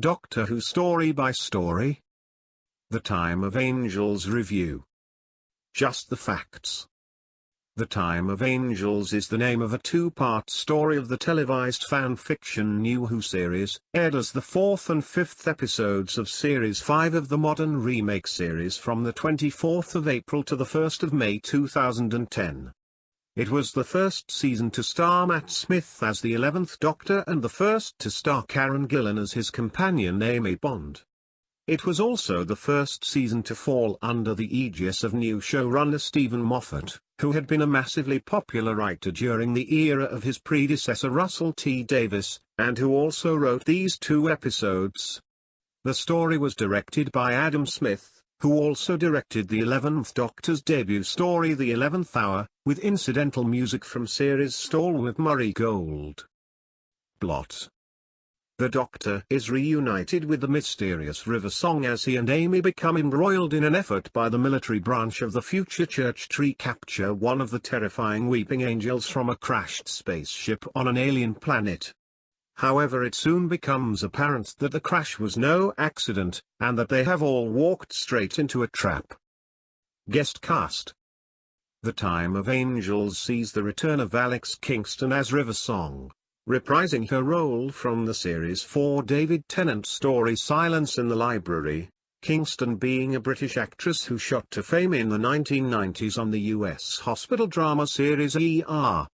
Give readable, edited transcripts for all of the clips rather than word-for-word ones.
Doctor Who Story by Story. The Time of Angels Review. Just the Facts. The Time of Angels is the name of a two-part story of the televised fan-fiction New Who series, aired as the fourth and fifth episodes of Series 5 of the modern remake series from the 24th of April to the 1st of May 2010. It was the first season to star Matt Smith as the 11th Doctor and the first to star Karen Gillan as his companion Amy Bond. It was also the first season to fall under the aegis of new showrunner Stephen Moffat, who had been a massively popular writer during the era of his predecessor Russell T Davies, and who also wrote these two episodes. The story was directed by Adam Smith, who also directed the 11th Doctor's debut story The 11th Hour, with incidental music from series stalwart Murray Gold. Plot. The Doctor is reunited with the mysterious River Song as he and Amy become embroiled in an effort by the military branch of the future Church to capture one of the terrifying weeping angels from a crashed spaceship on an alien planet. However, it soon becomes apparent that the crash was no accident, and that they have all walked straight into a trap. Guest cast. The Time of Angels sees the return of Alex Kingston as River Song, reprising her role from the Series 4 David Tennant story Silence in the Library, Kingston being a British actress who shot to fame in the 1990s on the US hospital drama series ER.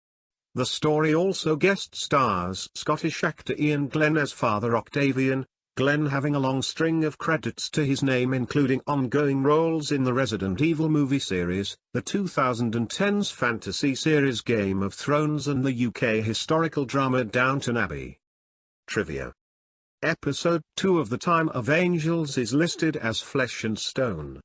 The story also guest stars Scottish actor Ian Glenn as Father Octavian, Glenn having a long string of credits to his name including ongoing roles in the Resident Evil movie series, the 2010s fantasy series Game of Thrones and the UK historical drama Downton Abbey. Trivia. Episode 2 of The Time of Angels is listed as Flesh and Stone.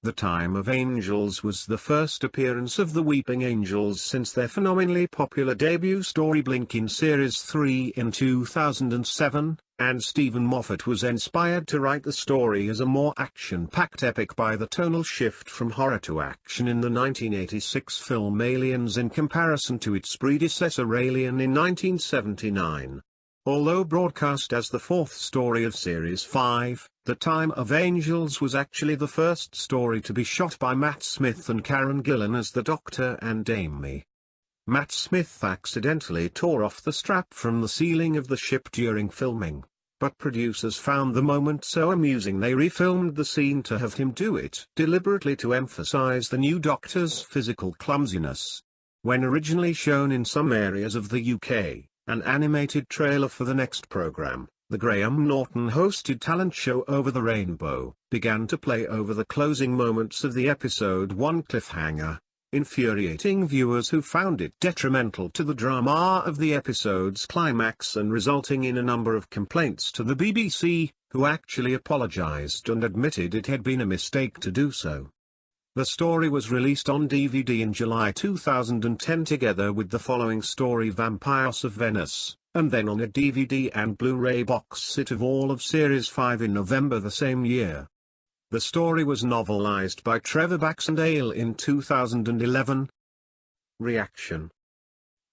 The Time of Angels was the first appearance of the Weeping Angels since their phenomenally popular debut story Blink in Series 3 in 2007, and Stephen Moffat was inspired to write the story as a more action-packed epic by the tonal shift from horror to action in the 1986 film Aliens in comparison to its predecessor Alien in 1979. Although broadcast as the fourth story of Series 5, The Time of Angels was actually the first story to be shot by Matt Smith and Karen Gillan as the Doctor and Amy. Matt Smith accidentally tore off the strap from the ceiling of the ship during filming, but producers found the moment so amusing they refilmed the scene to have him do it deliberately to emphasize the new Doctor's physical clumsiness. When originally shown in some areas of the UK, an animated trailer for the next program, the Graham Norton-hosted talent show Over the Rainbow, began to play over the closing moments of the episode 1 cliffhanger, infuriating viewers who found it detrimental to the drama of the episode's climax and resulting in a number of complaints to the BBC, who actually apologized and admitted it had been a mistake to do so. The story was released on DVD in July 2010 together with the following story Vampires of Venice, and then on a DVD and Blu-ray box set of all of Series 5 in November the same year. The story was novelized by Trevor Baxendale in 2011. Reaction.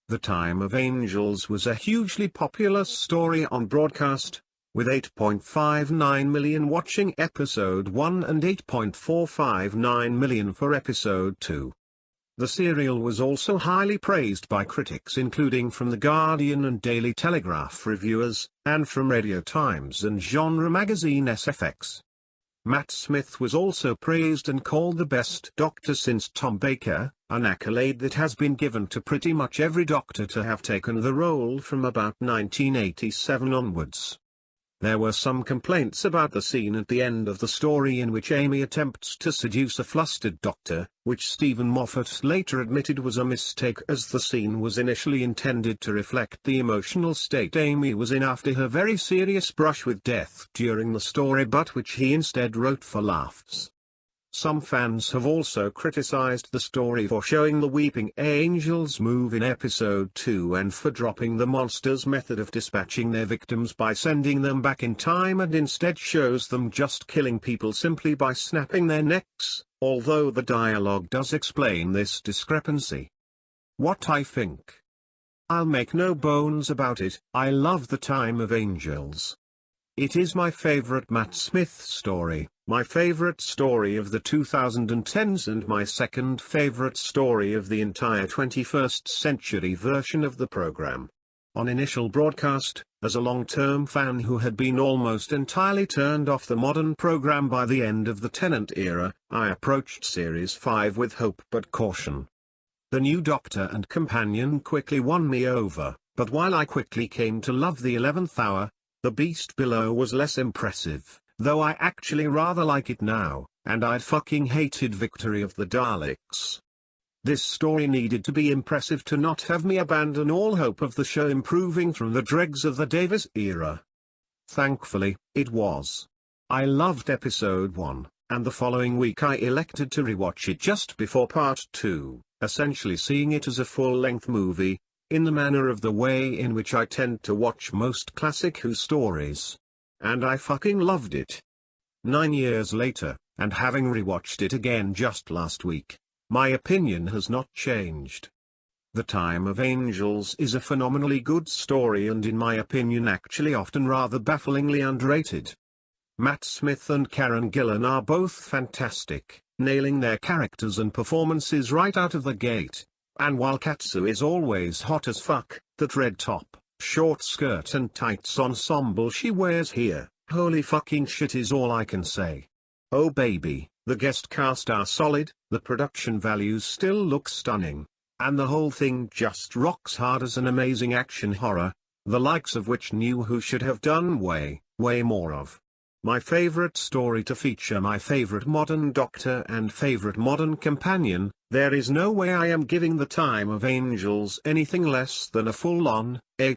The Time of Angels was a hugely popular story on broadcast, with 8.59 million watching episode 1 and 8.459 million for episode 2. The serial was also highly praised by critics including from The Guardian and Daily Telegraph reviewers, and from Radio Times and genre magazine SFX. Matt Smith was also praised and called the best Doctor since Tom Baker, an accolade that has been given to pretty much every Doctor to have taken the role from about 1987 onwards. There were some complaints about the scene at the end of the story in which Amy attempts to seduce a flustered Doctor, which Stephen Moffat later admitted was a mistake as the scene was initially intended to reflect the emotional state Amy was in after her very serious brush with death during the story but which he instead wrote for laughs. Some fans have also criticized the story for showing the Weeping Angels move in episode 2 and for dropping the monsters' method of dispatching their victims by sending them back in time and instead shows them just killing people simply by snapping their necks, although the dialogue does explain this discrepancy. What I think. I'll make no bones about it, I love The Time of Angels. It is my favorite Matt Smith story, my favorite story of the 2010s and my second favorite story of the entire 21st century version of the program. On initial broadcast, as a long-term fan who had been almost entirely turned off the modern program by the end of the Tennant era, I approached Series 5 with hope but caution. The new Doctor and companion quickly won me over, but while I quickly came to love the 11th hour, the beast below was less impressive, though I actually rather like it now, and I'd fucking hated Victory of the Daleks. This story needed to be impressive to not have me abandon all hope of the show improving from the dregs of the Davis era. Thankfully, it was. I loved episode 1, and the following week I elected to rewatch it just before part 2, essentially seeing it as a full-length movie, in the manner of the way in which I tend to watch most classic Who stories. And I fucking loved it. 9 years later, and having rewatched it again just last week, my opinion has not changed. The Time of Angels is a phenomenally good story and in my opinion actually often rather bafflingly underrated. Matt Smith and Karen Gillan are both fantastic, nailing their characters and performances right out of the gate. And while Katsu is always hot as fuck, that red top, short skirt and tights ensemble she wears here, holy fucking shit is all I can say. Oh baby, the guest cast are solid, the production values still look stunning, and the whole thing just rocks hard as an amazing action horror, the likes of which New Who should have done way more of. My favorite story to feature my favorite modern Doctor and favorite modern companion, there is no way I am giving The Time of Angels anything less than a full-on A+.